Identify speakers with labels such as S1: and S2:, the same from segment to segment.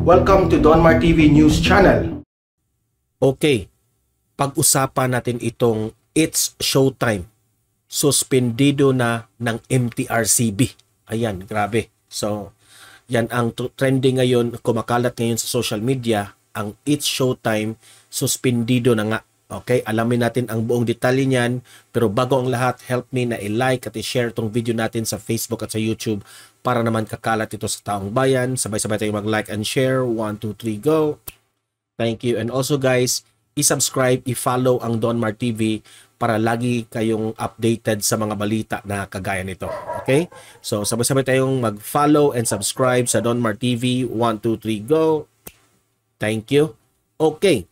S1: Welcome to Donmar TV News Channel.
S2: Okay, pag-usapan natin itong It's Showtime. Suspendido na ng MTRCB. Ayan, grabe. So, yan ang trending ngayon, kumakalat ngayon sa social media, ang It's Showtime, suspendido na nga. Okay, alamin natin ang buong detalye niyan. Pero bago ang lahat, help me na i-like at i-share itong video natin sa Facebook at sa YouTube para naman kakalat ito sa taong bayan. Sabay-sabay tayong mag-like and share. 1, 2, 3, go! Thank you. And also guys, i-subscribe, i-follow ang Donmar TV para lagi kayong updated sa mga balita na kagaya nito. Okay? So, sabay-sabay tayong mag-follow and subscribe sa Donmar TV. 1, 2, 3, go! Thank you. Okay.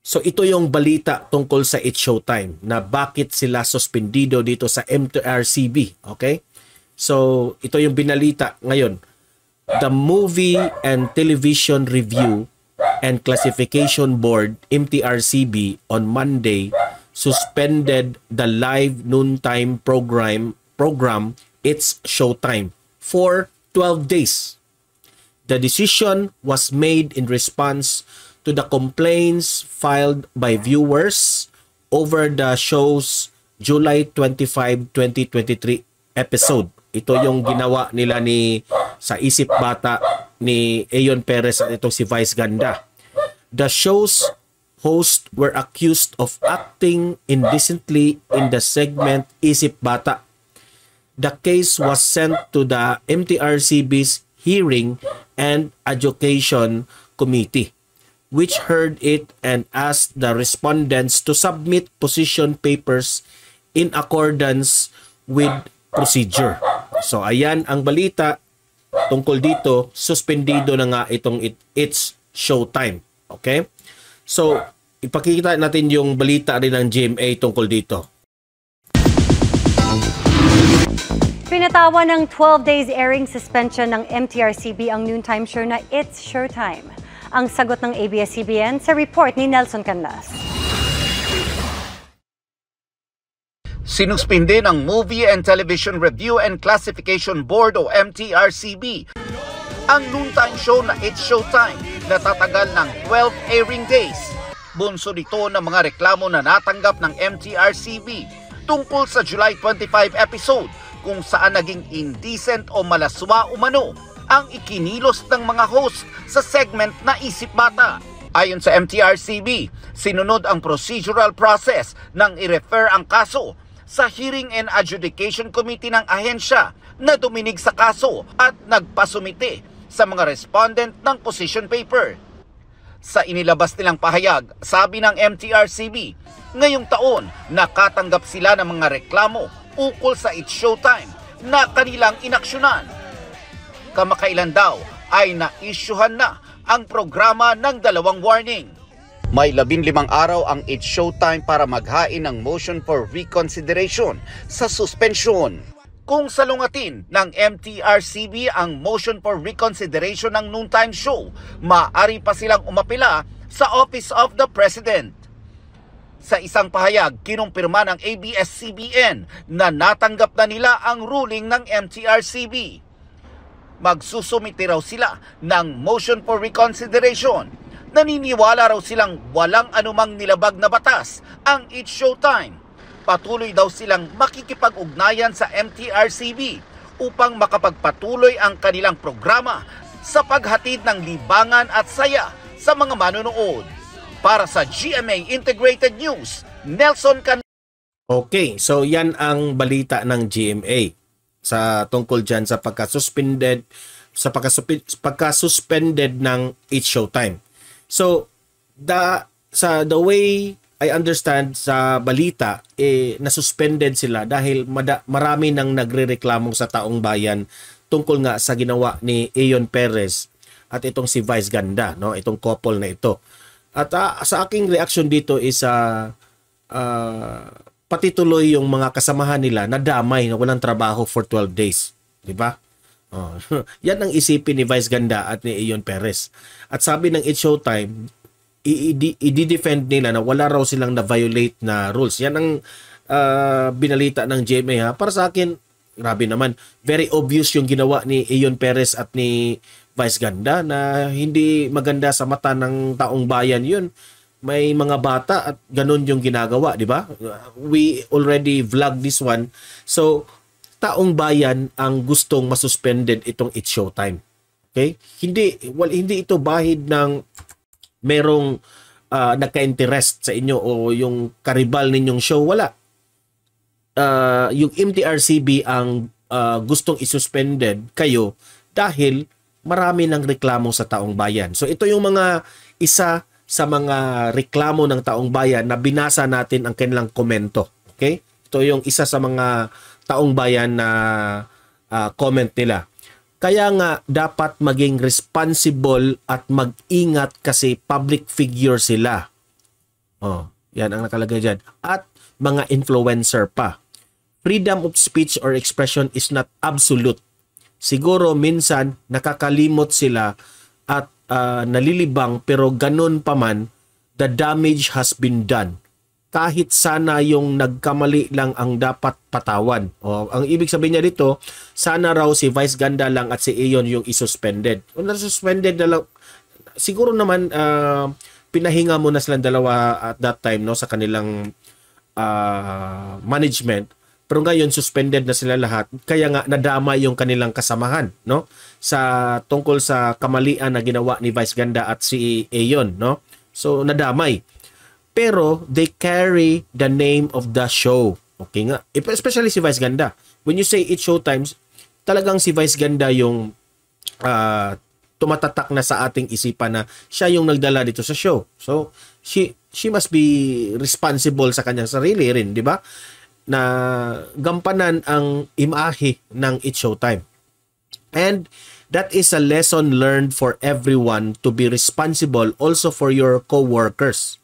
S2: So ito yung balita tungkol sa It's Showtime na bakit sila suspendido dito sa MTRCB. Okay? So ito yung binalita ngayon. The Movie and Television Review and Classification Board, MTRCB, on Monday suspended the live noontime program It's Showtime for 12 days. The decision was made in response to the complaints filed by viewers over the show's July 25, 2023 episode. Ito yung ginawa nila sa Isip Bata ni Ayon Perez at itong si Vice Ganda. The show's hosts were accused of acting indecently in the segment Isip Bata. The case was sent to the MTRCB's Hearing and Education Committee, which heard it and asked the respondents to submit position papers in accordance with procedure. So ayan ang balita tungkol dito, suspendido na nga itong It's Showtime. Okay? So ipakita natin yung balita rin ng GMA tungkol dito.
S3: Pinatawan ng 12 days airing suspension ng MTRCB ang noontime show na It's Showtime. Ang sagot ng ABS-CBN sa report ni Nelson Canlas.
S4: Sinuspinde ng Movie and Television Review and Classification Board o MTRCB ang noontime show na It's Showtime na tatagal ng 12 airing days. Bunso nito ng mga reklamo na natanggap ng MTRCB tungkol sa July 25 episode kung saan naging indecent o malaswa umano ang ikinilos ng mga host sa segment na Isip Bata. Ayon sa MTRCB, sinunod ang procedural process nang i-refer ang kaso sa Hearing and Adjudication Committee ng ahensya na duminig sa kaso at nagpasumite sa mga respondent ng position paper. Sa inilabas nilang pahayag, sabi ng MTRCB, ngayong taon nakatanggap sila ng mga reklamo ukol sa It's Showtime na kanilang inaksyonan. Kamakailan daw ay na-issuehan na ang programa ng 2 warning. May 15 araw ang It's Showtime para maghain ng motion for reconsideration sa suspension. Kung salungatin ng MTRCB ang motion for reconsideration ng noontime show, maaari pa silang umapila sa Office of the President. Sa isang pahayag, kinumpirma ng ABS-CBN na natanggap na nila ang ruling ng MTRCB. Magsusumite raw sila ng motion for reconsideration. Naniniwala raw silang walang anumang nilabag na batas ang It's Showtime. Patuloy daw silang makikipag-ugnayan sa MTRCB upang makapagpatuloy ang kanilang programa sa paghatid ng libangan at saya sa mga manonood. Para sa GMA Integrated News, Nelson Can.
S2: Okay, so yan ang balita ng GMA sa tungkol dyan sa pagka-suspended ng It's Showtime. So the way I understand sa balita, na-suspended sila dahil marami nang nagrereklamo sa taong bayan tungkol nga sa ginawa ni Ayon Perez at itong si Vice Ganda, no? Itong couple na ito. At sa aking reaction dito is pati tuloy yung mga kasamahan nila na damay na walang trabaho for 12 days. Di ba? Oh, yan ang isipin ni Vice Ganda at ni Ayon Perez. At sabi ng It's Showtime, i-defend nila na wala raw silang na-violate na rules. Yan ang binalita ng GMA ha. Para sa akin, grabe naman. Very obvious yung ginawa ni Ayon Perez at ni Vice Ganda na hindi maganda sa mata ng taong bayan yun. May mga bata at ganun yung ginagawa, di ba? We already vlog this one. So, taong bayan ang gustong masuspended itong It's Showtime. Okay? Hindi ito bahid ng merong nagka-interest sa inyo o yung karibal ninyong show. Wala. Yung MTRCB ang gustong isuspended kayo dahil marami ng reklamo sa taong bayan. So ito yung mga isa sa mga reklamo ng taong bayan na binasa natin ang kanilang komento. Okay? Ito yung isa sa mga taong bayan na comment nila. Kaya nga dapat maging responsible at mag-ingat kasi public figure sila. Oh, yan ang nakalagay dyan. At mga influencer pa. Freedom of speech or expression is not absolute. Siguro minsan nakakalimot sila at nalilibang pero ganun pa man, the damage has been done. Kahit sana yung nagkamali lang ang dapat patawan. O, ang ibig sabihin niya dito, sana raw si Vice Ganda lang at si Aeon yung isuspended. Kung na-suspended na lang, siguro naman pinahinga mo na silang dalawa at that time no sa kanilang management. Pero ngayon suspended na sila lahat. Kaya nga nadama yung kanilang kasamahan no sa tungkol sa kamalian na ginawa ni Vice Ganda at si Aeon no. So nadamay. Pero they carry the name of the show. Okay nga. Especially si Vice Ganda. When you say It's Showtime, talagang si Vice Ganda yung tumatatak na sa ating isipan na siya yung nagdala dito sa show. So she must be responsible sa kanyang sarili rin, di ba? Na gampanan ang imahe ng It's Showtime. And that is a lesson learned for everyone to be responsible also for your co-workers.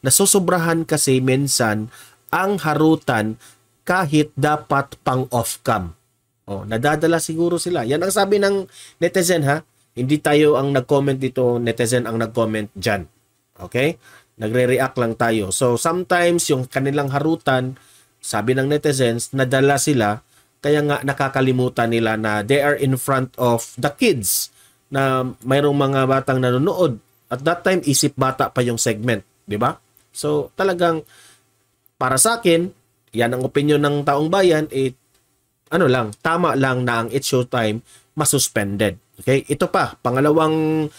S2: Nasusobrahan kasi minsan ang harutan kahit dapat pang off-cam. Oh, nadadala siguro sila. Yan ang sabi ng netizen ha. Hindi tayo ang nag-comment dito, netizen ang nag-comment dyan. Okay? Nagre-react lang tayo. So sometimes yung kanilang harutan, sabi ng netizens, nadala sila, kaya nga nakakalimutan nila na they are in front of the kids na mayroong mga batang nanonood. At that time, isip bata pa yung segment. Di ba? So, talagang para sa akin, yan ang opinion ng taong bayan, tama lang na ang It's Showtime masuspended. Okay? Ito pa, pangalawang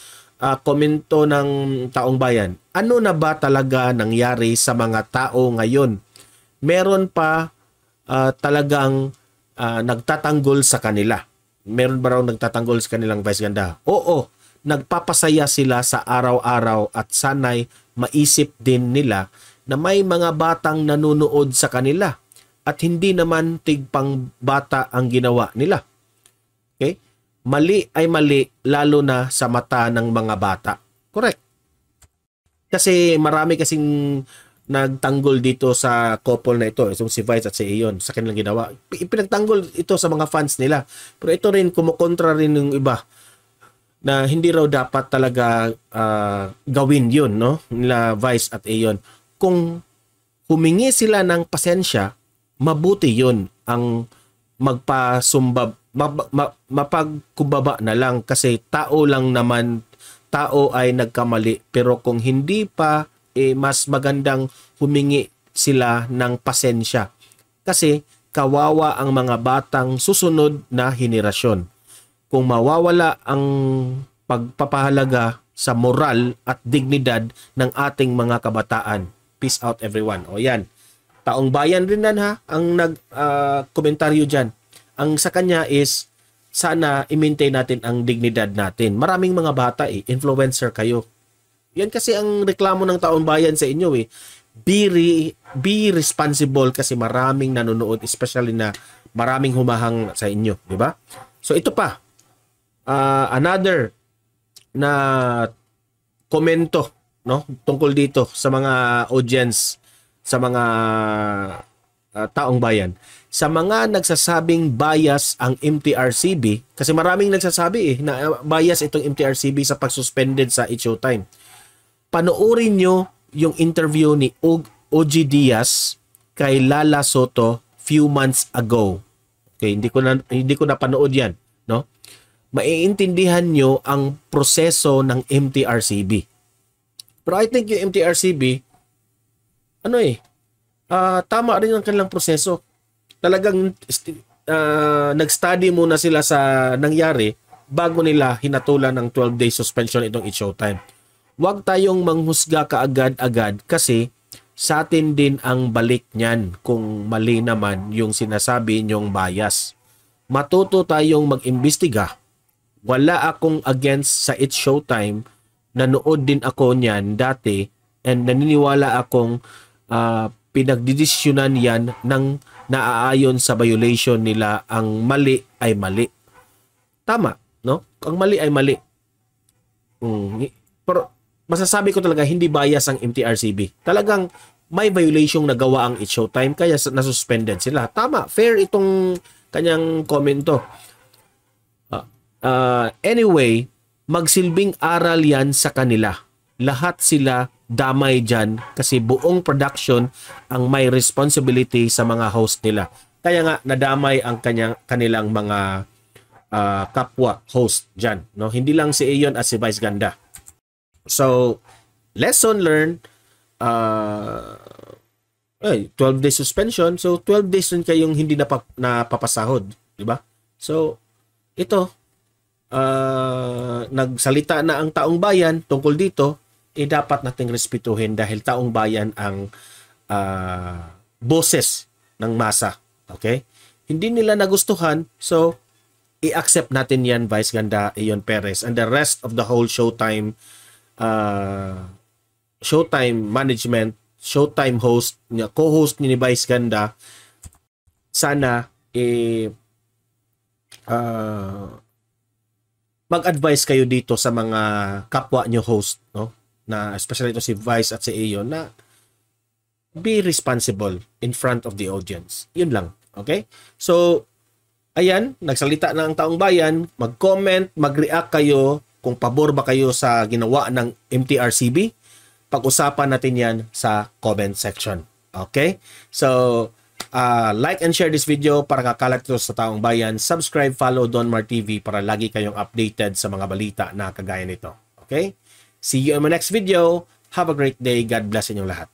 S2: komento ng taong bayan. Ano na ba talaga nangyari sa mga tao ngayon? Meron pa talagang nagtatanggol sa kanila. Meron ba raw nagtatanggol sa kanilang Vice Ganda? Oo, nagpapasaya sila sa araw-araw at sana'y maisip din nila na may mga batang nanonood sa kanila at hindi naman tigpang bata ang ginawa nila. Okay? Mali ay mali lalo na sa mata ng mga bata. Correct. Kasi marami kasing nagtanggol dito sa couple na ito, itong si Vice at si Aeon, sa kanilang ginawa. Pinagtanggol ito sa mga fans nila. Pero ito rin, kumukontra rin ng iba na hindi raw dapat talaga gawin yun, no? Nila Vice at Aeon. Kung humingi sila ng pasensya, mabuti yun ang magpasumbab, mapagkumbaba na lang kasi tao lang naman, tao ay nagkamali. Pero kung hindi pa, mas magandang humingi sila ng pasensya. Kasi kawawa ang mga batang susunod na henerasyon. Kung mawawala ang pagpapahalaga sa moral at dignidad ng ating mga kabataan. Peace out everyone. O yan. Taong bayan rin nan ha, ang nag-komentaryo dyan. Ang sa kanya is, sana i-maintain natin ang dignidad natin. Maraming mga bata influencer kayo. Yan kasi ang reklamo ng taong bayan sa inyo Be responsible kasi maraming nanonood, especially na maraming humahang sa inyo, di ba? So ito pa, another na komento no tungkol dito sa mga audience, sa mga taong bayan, sa mga nagsasabing bias ang MTRCB, kasi maraming nagsasabi na bias itong MTRCB sa pagsuspended sa It's Showtime. Panoorin nyo yung interview ni OG Diaz kay Lala Soto few months ago. Okay, hindi ko na panood 'yan, no? maiintindihan nyo ang proseso ng MTRCB. Pero I think yung MTRCB, tama rin ang kanilang proseso. Talagang nag-study muna sila sa nangyari bago nila hinatulan ng 12-day suspension itong It's Showtime. Huwag tayong manghusga kaagad-agad kasi sa atin din ang balik niyan kung mali naman yung sinasabi nyong bias. Matuto tayong mag-imbestiga. Wala akong against sa It's Showtime. Nanood din ako niyan dati and naniniwala akong pinagdidesisyonan yan ng naaayon sa violation nila. Ang mali ay mali. Tama, no? Ang mali ay mali. Pero masasabi ko talaga hindi bias ang MTRCB. Talagang may violation na gawa ang It's Showtime kaya nasuspended sila. Tama, fair itong kanyang komento. Anyway, magsilbing aral yan sa kanila. Lahat sila damay dyan kasi buong production ang may responsibility sa mga host nila. Kaya nga nadamay ang kanilang mga kapwa host dyan. No? Hindi lang si Ayon at si Vice Ganda. So, lesson learned, 12 days suspension. So, 12 days rin kayong hindi napapasahod. Diba? So, ito, nagsalita na ang taong bayan tungkol dito, dapat nating respetuhin dahil taong bayan ang boses ng masa. Okay? Hindi nila nagustuhan, so i-accept natin yan, Vice Ganda, Ayon Perez, and the rest of the whole Showtime management, Showtime host, co-host ni Vice Ganda. Sana mag-advise kayo dito sa mga kapwa nyo host, no? Na especially ito si Vice at si Ayon, na be responsible in front of the audience. Yun lang. Okay? So, ayan, nagsalita na ang taong bayan. Mag-comment, mag-react kayo kung pabor ba kayo sa ginawa ng MTRCB. Pag-usapan natin yan sa comment section. Okay? So, like and share this video para kakalat ito sa taong bayan. Subscribe, follow Donmar TV para lagi kayong updated sa mga balita na kagaya nito. Okay? See you in my next video. Have a great day. God bless inyong lahat.